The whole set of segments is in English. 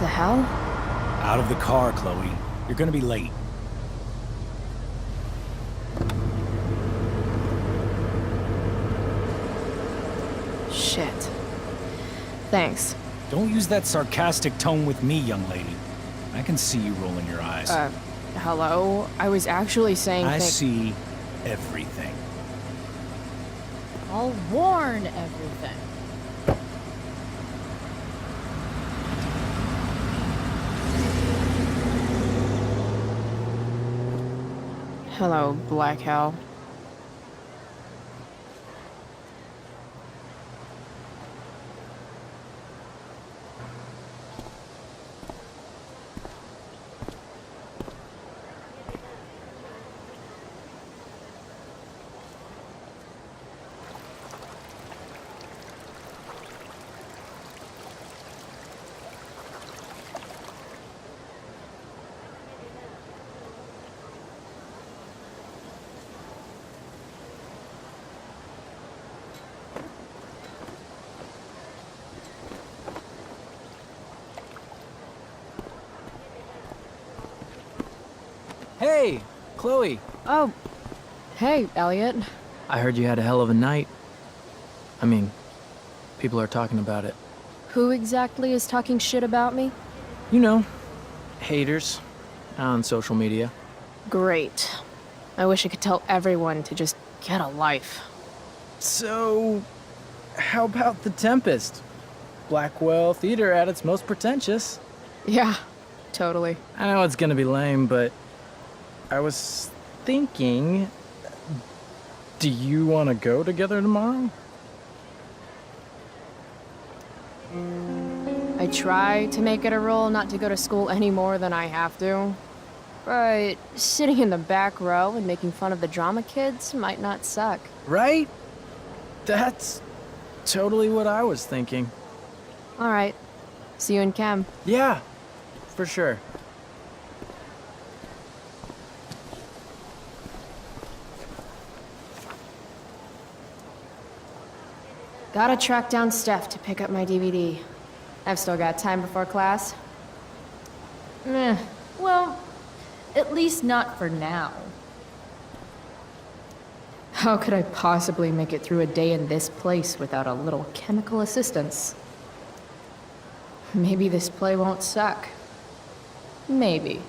the hell? Out of the car, Chloe. You're gonna be late. Shit. Thanks. Don't use that sarcastic tone with me, young lady. I can see you rolling your eyes. Hello? I was actually saying I see everything. I'll warn everything. Hello, Black Hell. Hey, Chloe. Oh, hey, Elliot. I heard you had a hell of a night. I mean, people are talking about it. Who exactly is talking shit about me? You know, haters on social media. Great. I wish I could tell everyone to just get a life. So, how about The Tempest? Blackwell Theater at its most pretentious. Yeah, totally. I know it's gonna be lame, but I was thinking, do you want to go together tomorrow? I try to make it a rule not to go to school any more than I have to. But sitting in the back row and making fun of the drama kids might not suck. Right? That's totally what I was thinking. All right. See you in chem. Yeah, for sure. Gotta track down Steph to pick up my DVD. I've still got time before class. Well, at least not for now. How could I possibly make it through a day in this place without a little chemical assistance? Maybe this play won't suck. Maybe.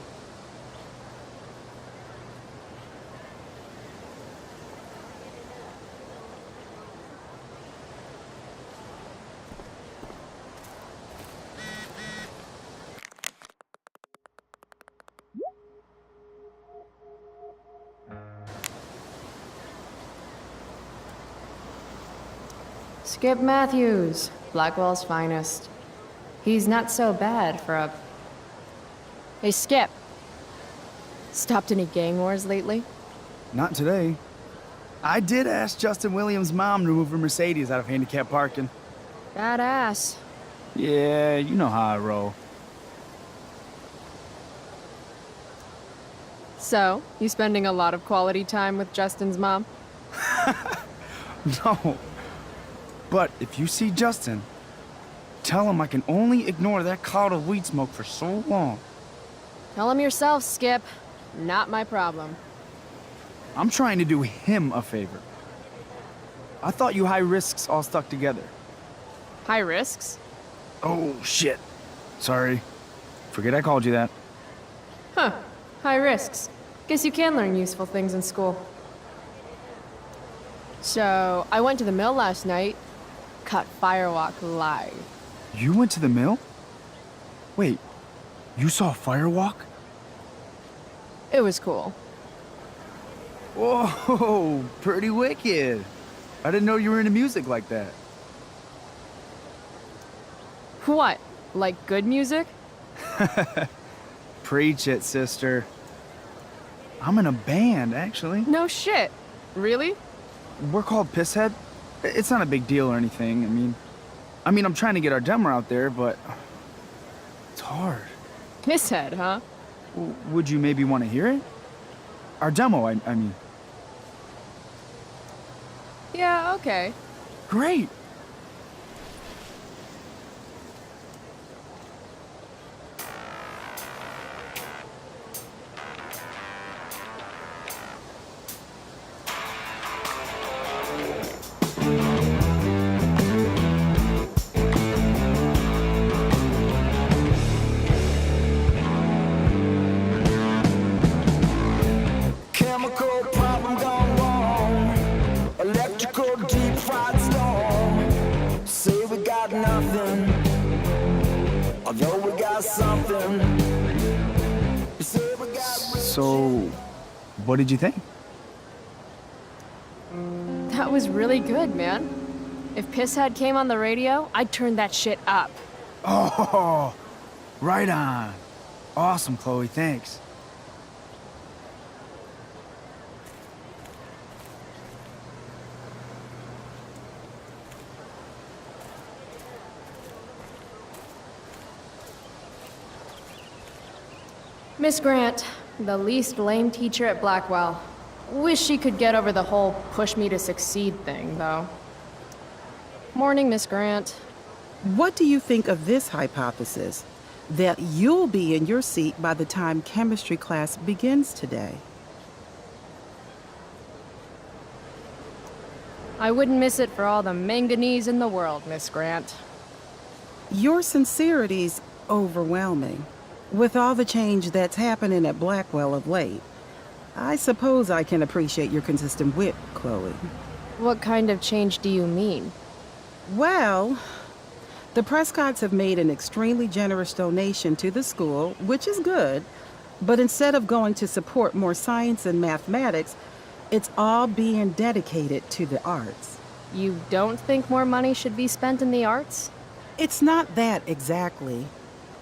Skip Matthews, Blackwell's finest. He's not so bad for a... Hey, Skip. Stopped any gang wars lately? Not today. I did ask Justin Williams' mom to move her Mercedes out of handicap parking. Badass. Yeah, you know how I roll. So, you spending a lot of quality time with Justin's mom? No. But if you see Justin, tell him I can only ignore that cloud of weed smoke for so long. Tell him yourself, Skip. Not my problem. I'm trying to do him a favor. I thought you high risks all stuck together. High risks? Oh, shit. Sorry. Forget I called you that. Huh. High risks. Guess you can learn useful things in school. So, I went to the mill last night. Caught Firewalk live. You went to the mill? Wait, you saw a firewalk? It was cool. Whoa, pretty wicked. I didn't know you were into music like that. What? Like good music? Preach it, sister. I'm in a band, actually. No shit. Really? We're called Pisshead. It's not a big deal or anything. I mean, I'm trying to get our demo out there, but it's hard. Pisshead, huh? Would you maybe want to hear it? Our demo, I mean. Yeah, okay. Great. nothing, although we got something. You say we got So, what did you think? That was really good, man. If Pisshead came on the radio, I'd turn that shit up. Oh, right on. Awesome, Chloe, thanks. Miss Grant, the least lame teacher at Blackwell. Wish she could get over the whole push me to succeed thing, though. Morning, Miss Grant. What do you think of this hypothesis? That you'll be in your seat by the time chemistry class begins today. I wouldn't miss it for all the manganese in the world, Miss Grant. Your sincerity's overwhelming. With all the change that's happening at Blackwell of late, I suppose I can appreciate your consistent wit, Chloe. What kind of change do you mean? Well, the Prescotts have made an extremely generous donation to the school, which is good, but instead of going to support more science and mathematics, it's all being dedicated to the arts. You don't think more money should be spent in the arts? It's not that exactly.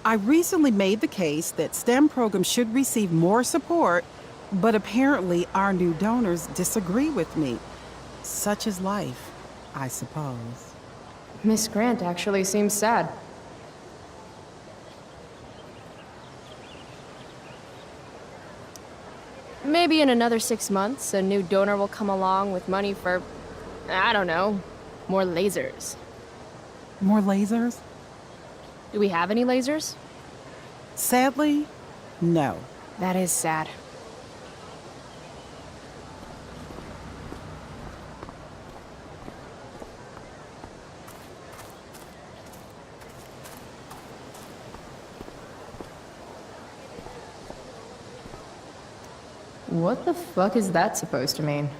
I recently made the case that STEM programs should receive more support, but apparently our new donors disagree with me. Such is life, I suppose. Miss Grant actually seems sad. Maybe in another 6 months, a new donor will come along with money for, I don't know, more lasers. More lasers? Do we have any lasers? Sadly, no. That is sad. What the fuck is that supposed to mean?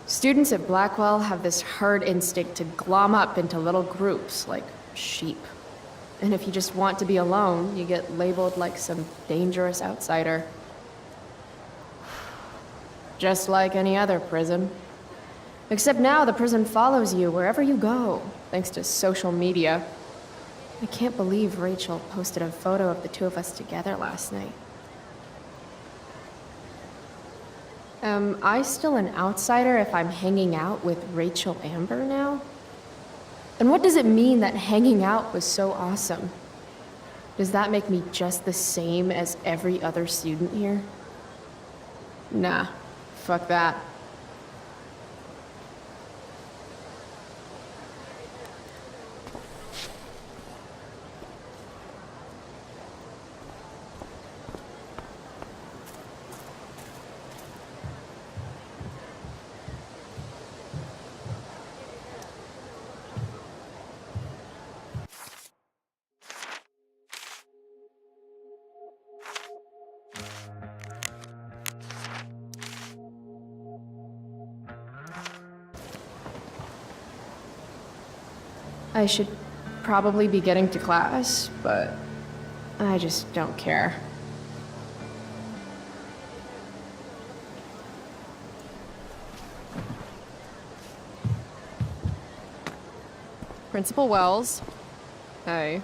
Students at Blackwell have this herd instinct to glom up into little groups, like sheep. And if you just want to be alone, you get labeled like some dangerous outsider. Just like any other prison. Except now the prison follows you wherever you go, thanks to social media. I can't believe Rachel posted a photo of the two of us together last night. Am I still an outsider if I'm hanging out with Rachel Amber now? And what does it mean that hanging out was so awesome? Does that make me just the same as every other student here? Nah, fuck that. I should probably be getting to class, but I just don't care. Principal Wells. Hey.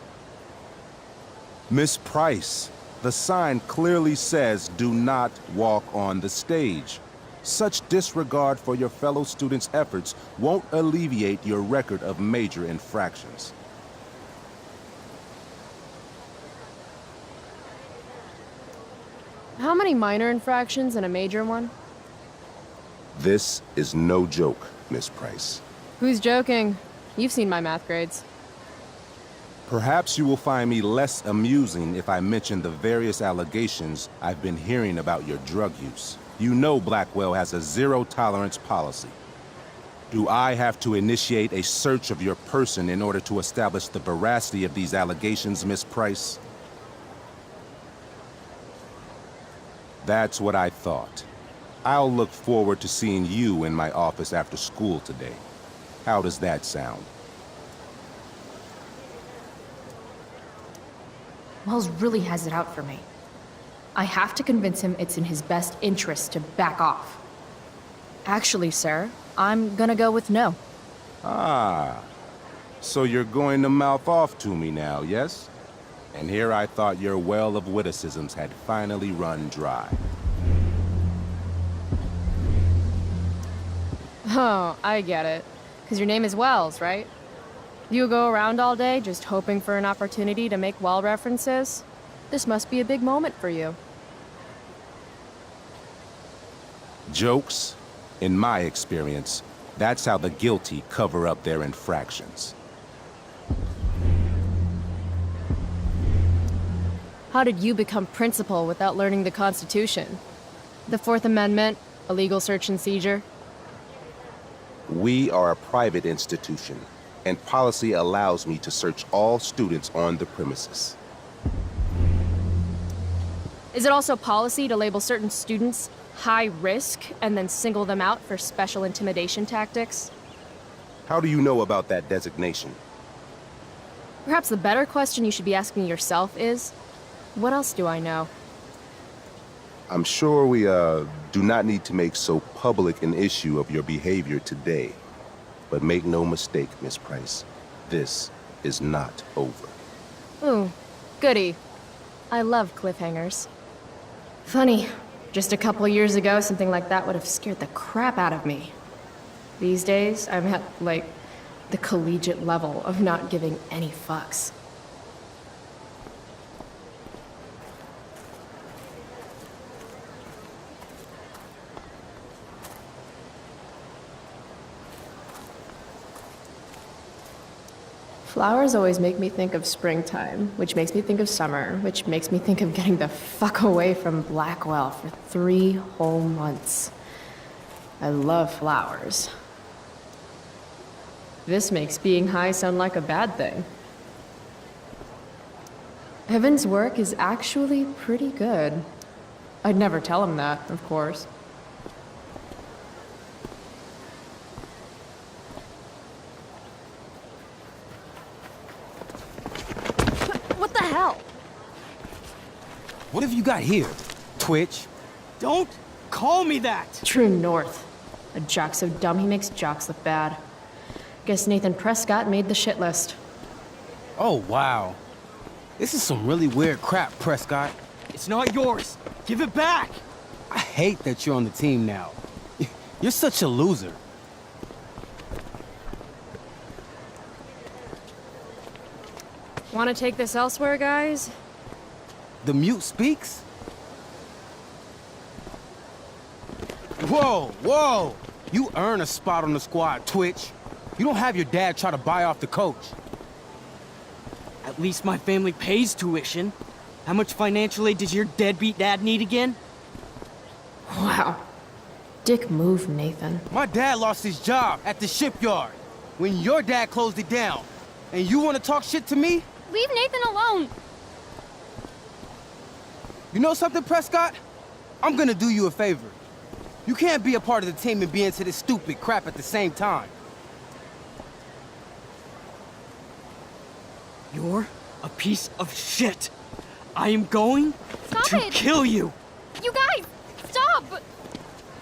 Miss Price, the sign clearly says do not walk on the stage. Such disregard for your fellow students' efforts won't alleviate your record of major infractions. How many minor infractions and a major one? This is no joke, Miss Price. Who's joking? You've seen my math grades. Perhaps you will find me less amusing if I mention the various allegations I've been hearing about your drug use. You know Blackwell has a zero-tolerance policy. Do I have to initiate a search of your person in order to establish the veracity of these allegations, Miss Price? That's what I thought. I'll look forward to seeing you in my office after school today. How does that sound? Wells really has it out for me. I have to convince him it's in his best interest to back off. Actually, sir, I'm gonna go with no. Ah, so you're going to mouth off to me now, yes? And here I thought your well of witticisms had finally run dry. Oh, I get it. Because your name is Wells, right? You go around all day just hoping for an opportunity to make well references? This must be a big moment for you. Jokes? In my experience, that's how the guilty cover up their infractions. How did you become principal without learning the Constitution? The Fourth Amendment, illegal search and seizure? We are a private institution, and policy allows me to search all students on the premises. Is it also policy to label certain students high risk and then single them out for special intimidation tactics? How do you know about that designation? Perhaps the better question you should be asking yourself is, what else do I know? I'm sure we, do not need to make so public an issue of your behavior today. But make no mistake, Miss Price, this is not over. Ooh, goody. I love cliffhangers. Funny, just a couple years ago, something like that would have scared the crap out of me. These days, I'm at, like, the collegiate level of not giving any fucks. Flowers always make me think of springtime, which makes me think of summer, which makes me think of getting the fuck away from Blackwell for 3 whole months. I love flowers. This makes being high sound like a bad thing. Evan's work is actually pretty good. I'd never tell him that, of course. What the hell? What have you got here, Twitch? Don't call me that! True north. A jock so dumb he makes jocks look bad. Guess Nathan Prescott made the shit list. Oh, wow. This is some really weird crap, Prescott. It's not yours! Give it back! I hate that you're on the team now. You're such a loser. Want to take this elsewhere, guys? The mute speaks? Whoa, whoa! You earn a spot on the squad, Twitch. You don't have your dad try to buy off the coach. At least my family pays tuition. How much financial aid does your deadbeat dad need again? Wow. Dick move, Nathan. My dad lost his job at the shipyard when your dad closed it down. And you want to talk shit to me? Leave Nathan alone! You know something, Prescott? I'm gonna do you a favor. You can't be a part of the team and be into this stupid crap at the same time. You're a piece of shit. I am going Stop to it! kill you. You guys! Stop!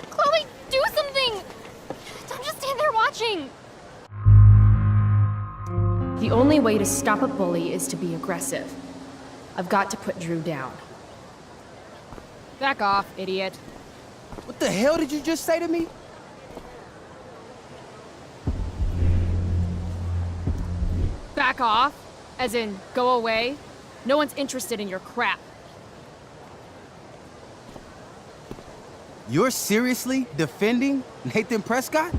Chloe, do something! Don't just stand there watching! The only way to stop a bully is to be aggressive. I've got to put Drew down. Back off, idiot. What the hell did you just say to me? Back off? As in, go away? No one's interested in your crap. You're seriously defending Nathan Prescott?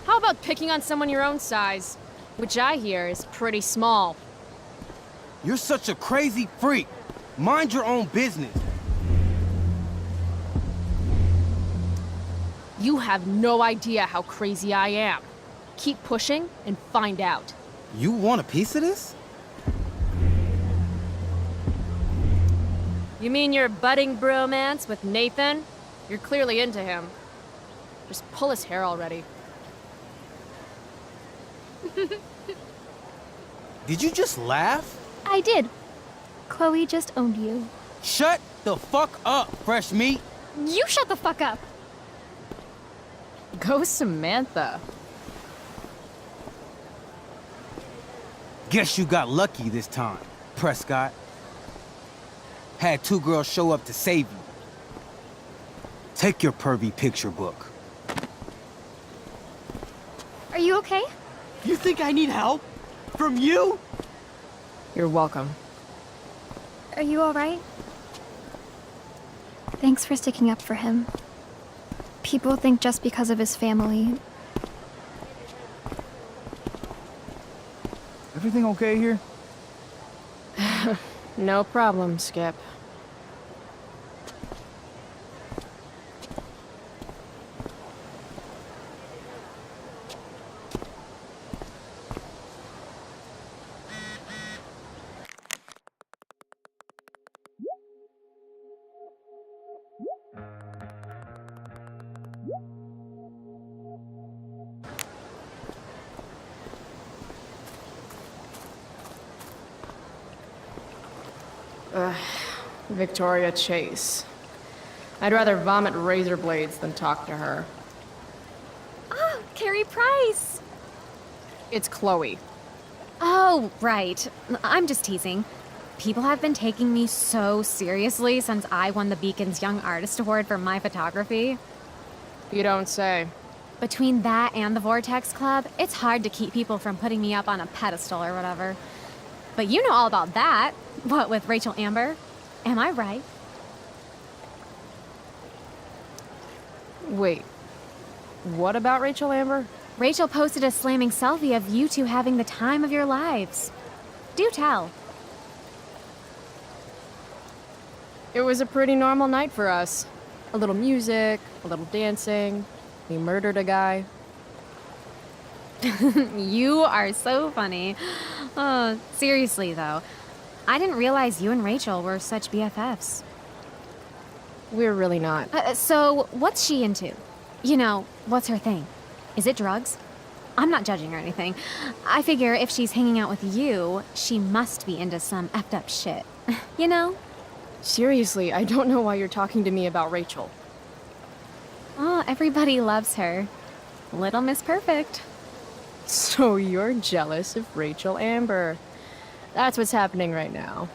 How about about picking on someone your own size? Which I hear is pretty small. You're such a crazy freak. Mind your own business. You have no idea how crazy I am. Keep pushing and find out. You want a piece of this? You mean your budding bromance with Nathan? You're clearly into him. Just pull his hair already. Did you just laugh? I did. Chloe just owned you. Shut the fuck up, fresh meat. You shut the fuck up. Go Samantha. Guess you got lucky this time, Prescott. Had two girls show up to save you. Take your pervy picture book. Are you okay? You think I need help? From you? You're welcome. Are you alright? Thanks for sticking up for him. People think just because of his family. Everything okay here? No problem, Skip. Victoria Chase. I'd rather vomit razor blades than talk to her. Oh, Carrie Price! It's Chloe. Oh, right. I'm just teasing. People have been taking me so seriously since I won the Beacon's Young Artist Award for my photography. You don't say. Between that and the Vortex Club, it's hard to keep people from putting me up on a pedestal or whatever. But you know all about that. What with Rachel Amber? Am I right? Wait. What about Rachel Amber? Rachel posted a slamming selfie of you two having the time of your lives. Do tell. It was a pretty normal night for us. A little music, a little dancing. We murdered a guy. You are so funny. Oh, seriously, though. I didn't realize you and Rachel were such BFFs. We're really not. So, what's she into? You know, what's her thing? Is it drugs? I'm not judging or anything. I figure if she's hanging out with you, she must be into some effed up shit. You know? Seriously, I don't know why you're talking to me about Rachel. Oh, everybody loves her. Little Miss Perfect. So you're jealous of Rachel Amber. That's what's happening right now.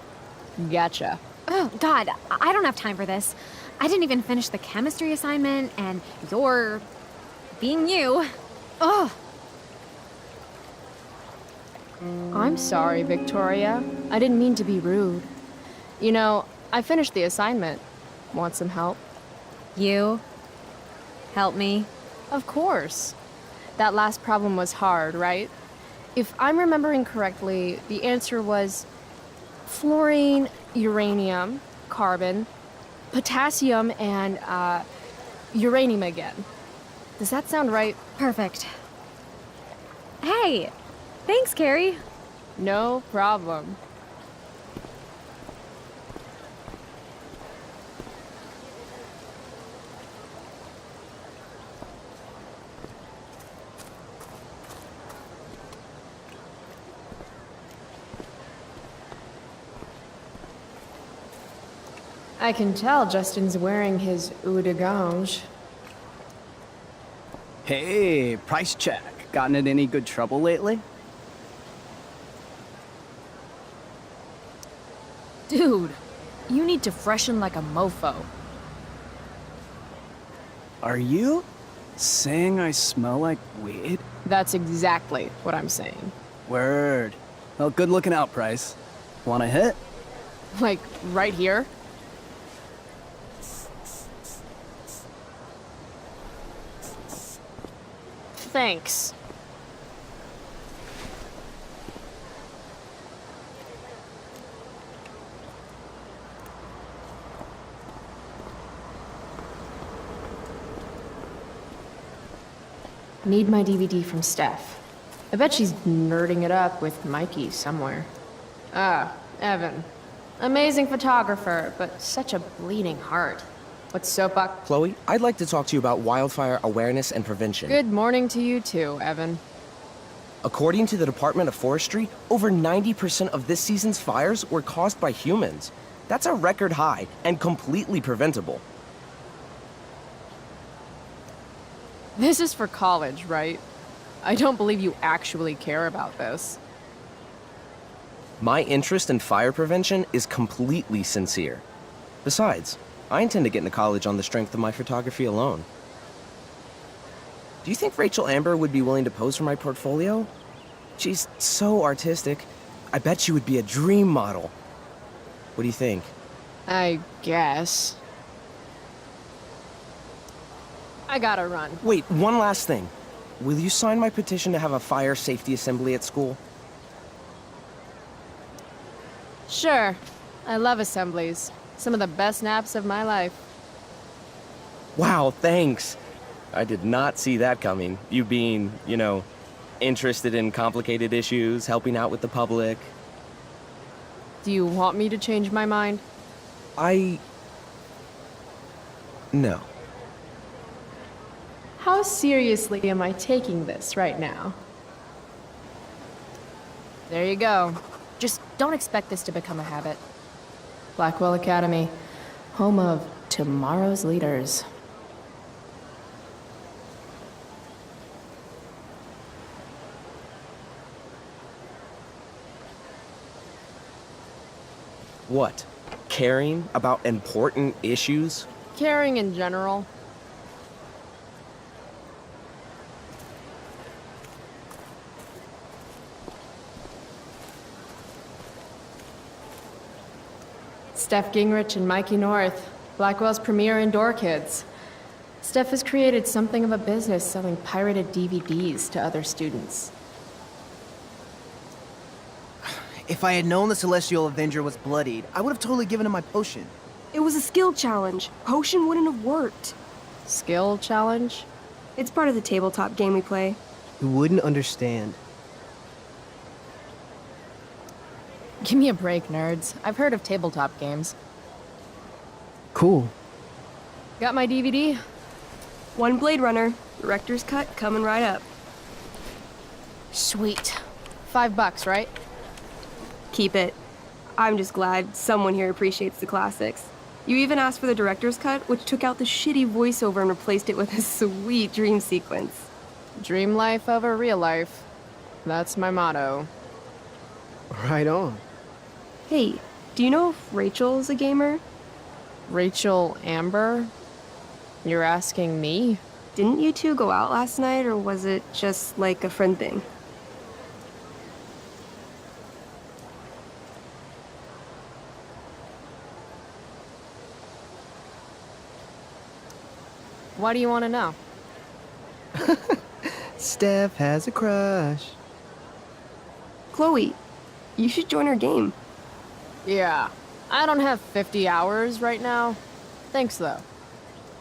Gotcha. Oh, God, I don't have time for this. I didn't even finish the chemistry assignment, and you're being you. Ugh. I'm sorry, Victoria. I didn't mean to be rude. You know, I finished the assignment. Want some help? You? Help me? Of course. That last problem was hard, right? If I'm remembering correctly, the answer was fluorine, uranium, carbon, potassium, and uranium again. Does that sound right? Perfect. Hey, thanks, Carrie. No problem. I can tell Justin's wearing his eau de gange. Hey, price check. Gotten in any good trouble lately? Dude, you need to freshen like a mofo. Are you saying I smell like weed? That's exactly what I'm saying. Word. Well, good looking out, Price. Wanna hit? Like, right here? Thanks. Need my DVD from Steph. I bet she's nerding it up with Mikey somewhere. Ah, Evan. Amazing photographer, but such a bleeding heart. What's soapbox? Chloe, I'd like to talk to you about wildfire awareness and prevention. Good morning to you too, Evan. According to the Department of Forestry, over 90% of this season's fires were caused by humans. That's a record high and completely preventable. This is for college, right? I don't believe you actually care about this. My interest in fire prevention is completely sincere. Besides, I intend to get into college on the strength of my photography alone. Do you think Rachel Amber would be willing to pose for my portfolio? She's so artistic. I bet she would be a dream model. What do you think? I guess. I gotta run. Wait, one last thing. Will you sign my petition to have a fire safety assembly at school? Sure. I love assemblies. Some of the best naps of my life. Wow, thanks. I did not see that coming. You being, interested in complicated issues, helping out with the public. Do you want me to change my mind? No. How seriously am I taking this right now? There you go. Just don't expect this to become a habit. Blackwell Academy, home of tomorrow's leaders. What? Caring about important issues? Caring in general. Steph Gingrich and Mikey North, Blackwell's premier indoor kids. Steph has created something of a business selling pirated DVDs to other students. If I had known the Celestial Avenger was bloodied, I would have totally given him my potion. It was a skill challenge. Potion wouldn't have worked. Skill challenge? It's part of the tabletop game we play. You wouldn't understand. Give me a break, nerds. I've heard of tabletop games. Cool. Got my DVD? One Blade Runner, director's cut coming right up. Sweet. $5, right? Keep it. I'm just glad someone here appreciates the classics. You even asked for the director's cut, which took out the shitty voiceover and replaced it with a sweet dream sequence. Dream life over real life. That's my motto. Right on. Hey, do you know if Rachel's a gamer? Rachel Amber? You're asking me? Didn't you two go out last night, or was it just like a friend thing? Why do you want to know? Steph has a crush. Chloe, you should join our game. Yeah. I don't have 50 hours right now. Thanks, though.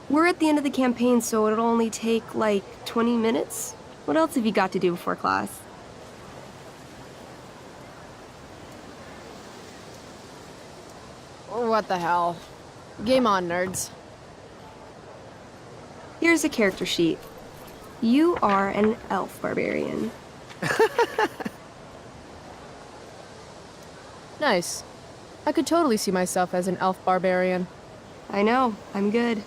We're at the end of the campaign, so it'll only take, like, 20 minutes. What else have you got to do before class? What the hell? Game on, nerds. Here's a character sheet. You are an elf barbarian. Nice. I could totally see myself as an elf barbarian. I know, I'm good.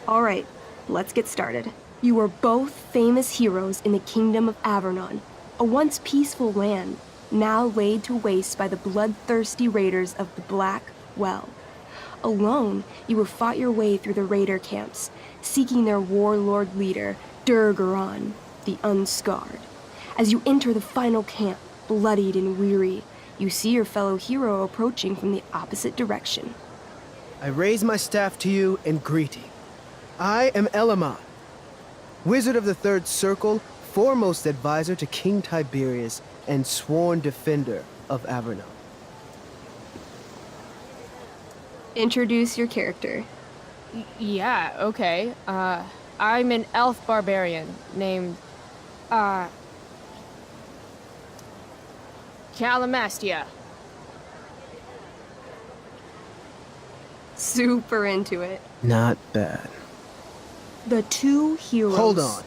Alright, let's get started. You are both famous heroes in the Kingdom of Avernon, a once peaceful land, now laid to waste by the bloodthirsty raiders of the Black Well. Alone, you have fought your way through the raider camps, seeking their warlord leader, Durgaron, the Unscarred. As you enter the final camp, bloodied and weary, you see your fellow hero approaching from the opposite direction. I raise my staff to you in greeting. I am Elamon, Wizard of the Third Circle, foremost advisor to King Tiberius, and sworn defender of Avernon. Introduce your character. Yeah, okay. I'm an elf barbarian named, Calamastia. Super into it. Not bad. The two heroes. Hold on.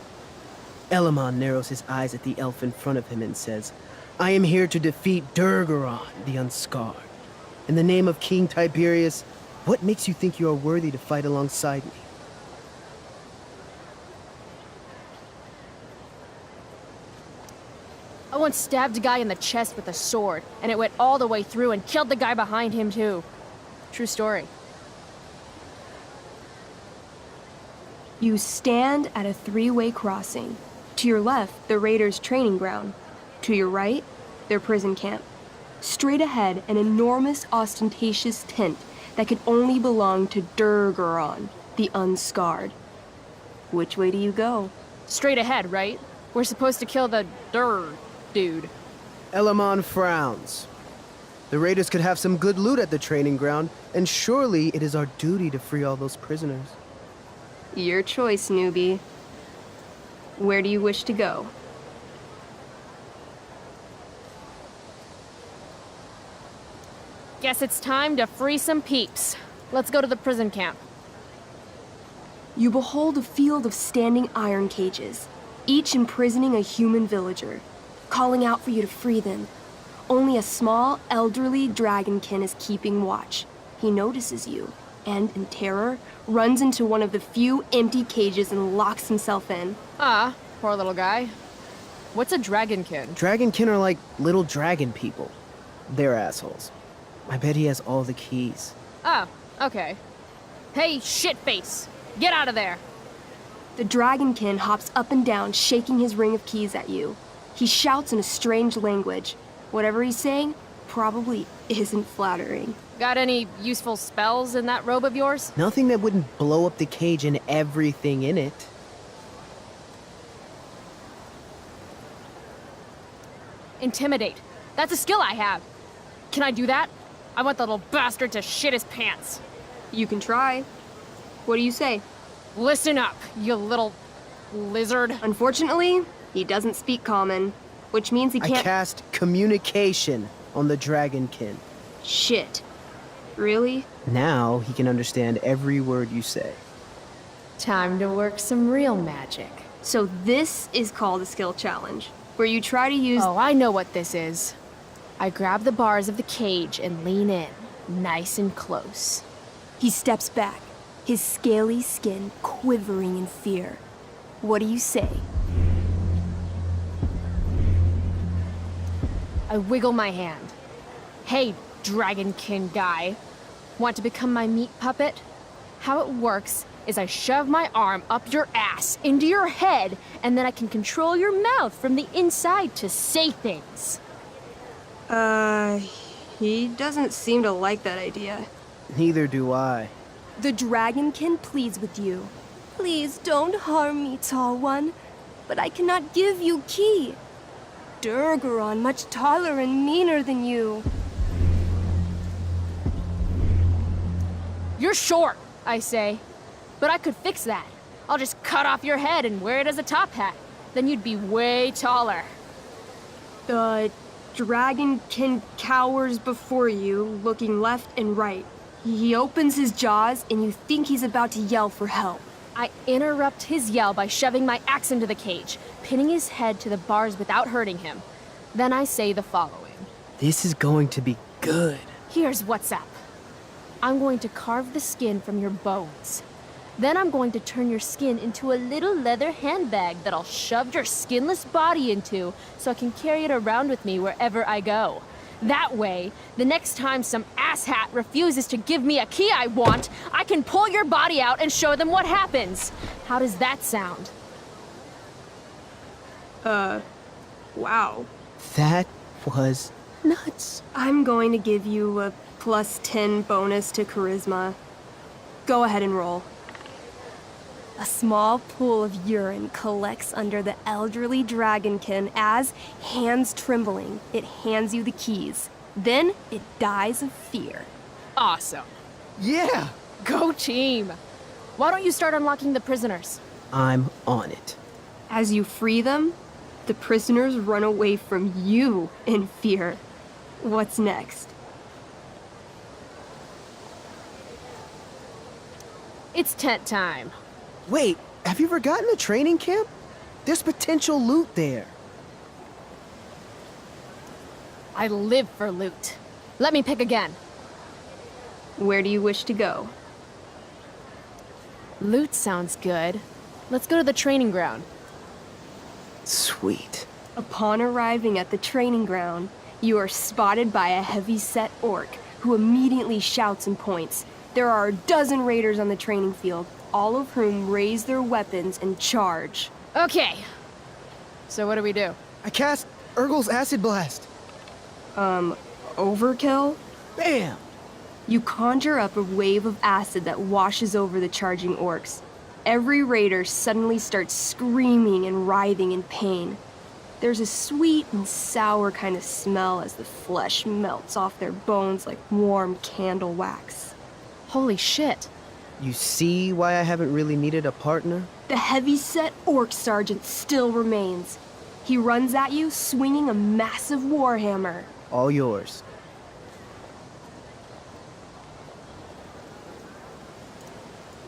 Elamon narrows his eyes at the elf in front of him and says, I am here to defeat Durgaron, the Unscarred. In the name of King Tiberius, what makes you think you are worthy to fight alongside me? I once stabbed a guy in the chest with a sword, and it went all the way through and killed the guy behind him too. True story. You stand at a three-way crossing. To your left, the raiders' training ground. To your right, their prison camp. Straight ahead, an enormous, ostentatious tent that could only belong to Durgaron, the Unscarred. Which way do you go? Straight ahead, right? We're supposed to kill the dude. Elamon frowns. The raiders could have some good loot at the training ground, and surely it is our duty to free all those prisoners. Your choice, newbie. Where do you wish to go? Guess it's time to free some peeps. Let's go to the prison camp. You behold a field of standing iron cages, each imprisoning a human villager, calling out for you to free them. Only a small, elderly dragonkin is keeping watch. He notices you, and in terror, runs into one of the few empty cages and locks himself in. Ah, poor little guy. What's a dragonkin? Dragonkin are like little dragon people. They're assholes. I bet he has all the keys. Oh, okay. Hey, shitface! Get out of there! The dragonkin hops up and down, shaking his ring of keys at you. He shouts in a strange language. Whatever he's saying probably isn't flattering. Got any useful spells in that robe of yours? Nothing that wouldn't blow up the cage and everything in it. Intimidate. That's a skill I have. Can I do that? I want the little bastard to shit his pants. You can try. What do you say? Listen up, you little lizard. Unfortunately, he doesn't speak common, which means he can't— I cast communication on the dragonkin. Shit. Really? Now he can understand every word you say. Time to work some real magic. So this is called a skill challenge, where you try to use— Oh, I know what this is. I grab the bars of the cage and lean in, nice and close. He steps back, his scaly skin quivering in fear. What do you say? I wiggle my hand. Hey, dragonkin guy. Want to become my meat puppet? How it works is I shove my arm up your ass into your head, and then I can control your mouth from the inside to say things. He doesn't seem to like that idea. Neither do I. The dragonkin pleads with you. Please don't harm me, tall one, but I cannot give you key. Durgaron much taller and meaner than you. You're short, I say. But I could fix that. I'll just cut off your head and wear it as a top hat. Then you'd be way taller. The dragonkin cowers before you, looking left and right. He opens his jaws, and you think he's about to yell for help. I interrupt his yell by shoving my axe into the cage, pinning his head to the bars without hurting him. Then I say the following. This is going to be good. Here's what's up. I'm going to carve the skin from your bones. Then I'm going to turn your skin into a little leather handbag that I'll shove your skinless body into so I can carry it around with me wherever I go. That way, the next time some asshat refuses to give me a key I want, I can pull your body out and show them what happens. How does that sound? Wow. That was nuts. I'm going to give you a +10 bonus to charisma. Go ahead and roll. A small pool of urine collects under the elderly dragonkin as, hands trembling, it hands you the keys. Then it dies of fear. Awesome. Yeah! Go team! Why don't you start unlocking the prisoners? I'm on it. As you free them, the prisoners run away from you in fear. What's next? It's tent time. Wait, have you forgotten the training camp? There's potential loot there. I live for loot. Let me pick again. Where do you wish to go? Loot sounds good. Let's go to the training ground. Sweet. Upon arriving at the training ground, you are spotted by a heavy-set orc who immediately shouts and points. There are a dozen raiders on the training field, all of whom raise their weapons and charge. Okay. So what do we do? I cast Urgel's Acid Blast. Overkill? Bam! You conjure up a wave of acid that washes over the charging orcs. Every raider suddenly starts screaming and writhing in pain. There's a sweet and sour kind of smell as the flesh melts off their bones like warm candle wax. Holy shit. You see why I haven't really needed a partner? The heavy-set orc sergeant still remains. He runs at you, swinging a massive warhammer. All yours.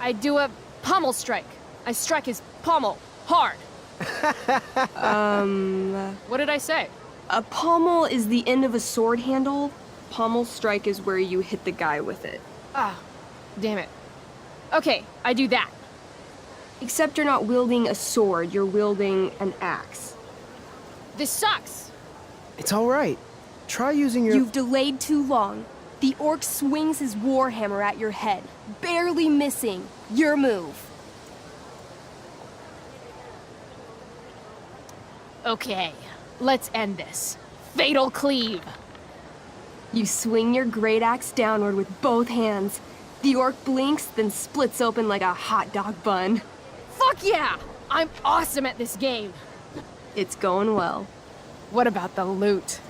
I do a pommel strike. I strike his pommel hard. What did I say? A pommel is the end of a sword handle. Pommel strike is where you hit the guy with it. Ah, damn it. Okay, I do that. Except you're not wielding a sword, you're wielding an axe. This sucks. It's all right. Try using your... You've delayed too long. The orc swings his warhammer at your head, barely missing. Your move. Okay, let's end this. Fatal cleave. You swing your great axe downward with both hands. The orc blinks, then splits open like a hot dog bun. Fuck yeah! I'm awesome at this game. It's going well. What about the loot?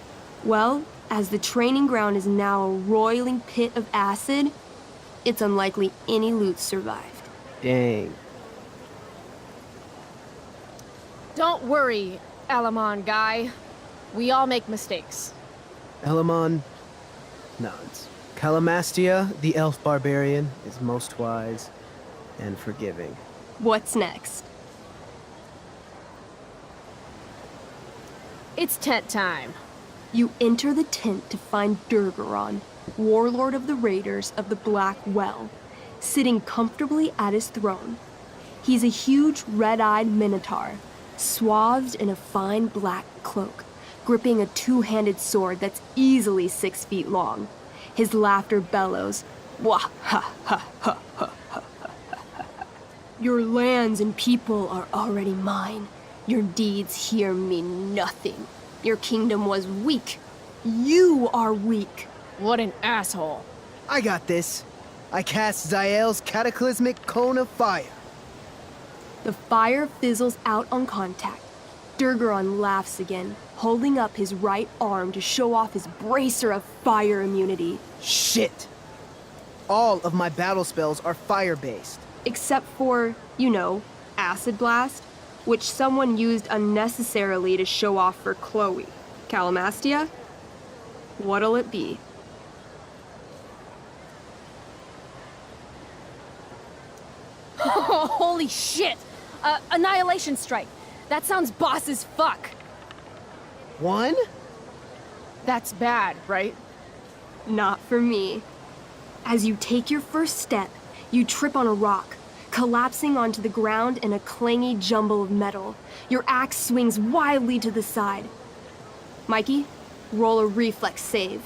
Well, as the training ground is now a roiling pit of acid, it's unlikely any loot survived. Dang. Don't worry, Alamon guy. We all make mistakes. Elamon nods. Calamastia, the elf barbarian, is most wise and forgiving. What's next? It's tent time. You enter the tent to find Durgaron, warlord of the Raiders of the Black Well, sitting comfortably at his throne. He's a huge red-eyed minotaur, swathed in a fine black cloak, gripping a two-handed sword that's easily 6 feet long. His laughter bellows, wah ha ha ha ha ha ha. Your lands and people are already mine. Your deeds here mean nothing. Your kingdom was weak. You are weak. What an asshole. I got this. I cast Zael's cataclysmic cone of fire. The fire fizzles out on contact. Durgaron laughs again, holding up his right arm to show off his bracer of fire immunity. Shit! All of my battle spells are fire-based. Except for, you know, Acid Blast, which someone used unnecessarily to show off for Chloe. Calamastia? What'll it be? Holy shit! Annihilation strike. That sounds boss as fuck. One? That's bad, right? Not for me. As you take your first step, you trip on a rock, collapsing onto the ground in a clangy jumble of metal. Your axe swings wildly to the side. Mikey, roll a reflex save.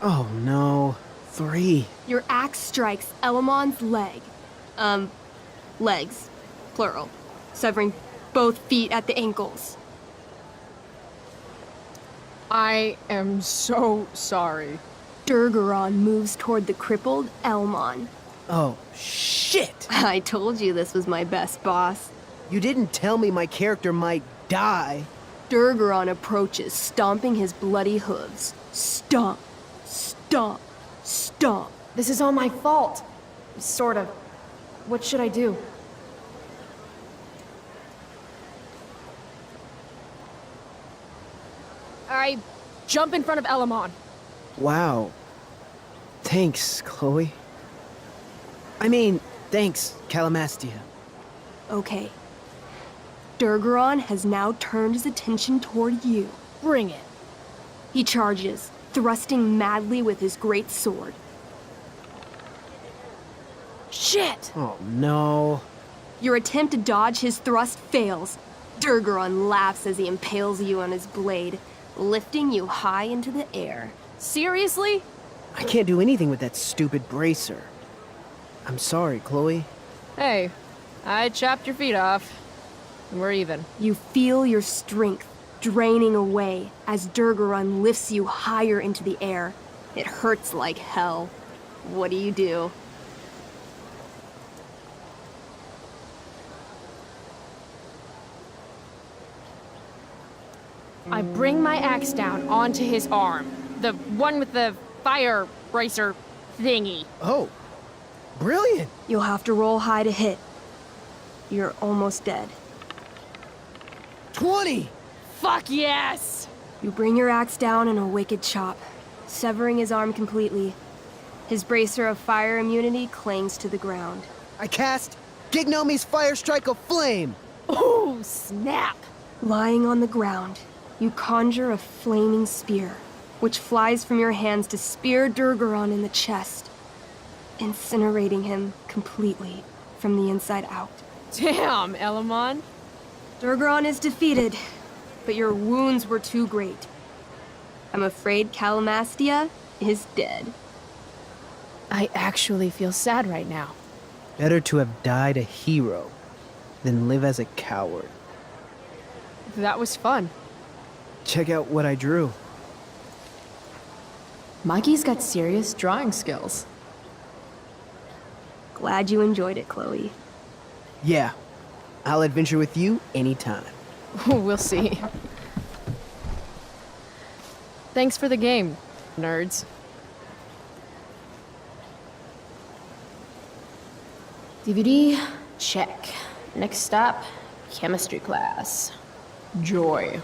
Oh no. 3. Your axe strikes Elamon's leg. Legs. Plural. Severing both feet at the ankles. I am so sorry. Durgaron moves toward the crippled Elmon. Oh, shit! I told you this was my best boss. You didn't tell me my character might die. Durgaron approaches, stomping his bloody hooves. Stomp, stomp, stomp. This is all my fault. Sort of. What should I do? I jump in front of Elamon. Wow. Thanks, Chloe. I mean, thanks, Calamastia. Okay. Durgaron has now turned his attention toward you. Bring it. He charges, thrusting madly with his great sword. Shit! Oh no. Your attempt to dodge his thrust fails. Durgaron laughs as he impales you on his blade, lifting you high into the air. Seriously? I can't do anything with that stupid bracer. I'm sorry, Chloe. Hey, I chopped your feet off. We're even. You feel your strength draining away as Durgaron lifts you higher into the air. It hurts like hell. What do? I bring my axe down onto his arm. The one with the fire bracer thingy. Oh, brilliant! You'll have to roll high to hit. You're almost dead. 20! Fuck yes! You bring your axe down in a wicked chop, severing his arm completely. His bracer of fire immunity clings to the ground. I cast Gignomi's Fire Strike of Flame! Oh, snap! Lying on the ground, you conjure a flaming spear, which flies from your hands to spear Durgaron in the chest, incinerating him completely from the inside out. Damn, Elamon. Durgaron is defeated, but your wounds were too great. I'm afraid Calamastia is dead. I actually feel sad right now. Better to have died a hero than live as a coward. That was fun. Check out what I drew. Mikey's got serious drawing skills. Glad you enjoyed it, Chloe. Yeah, I'll adventure with you anytime. We'll see. Thanks for the game, nerds. DVD, check. Next stop, chemistry class. Joy.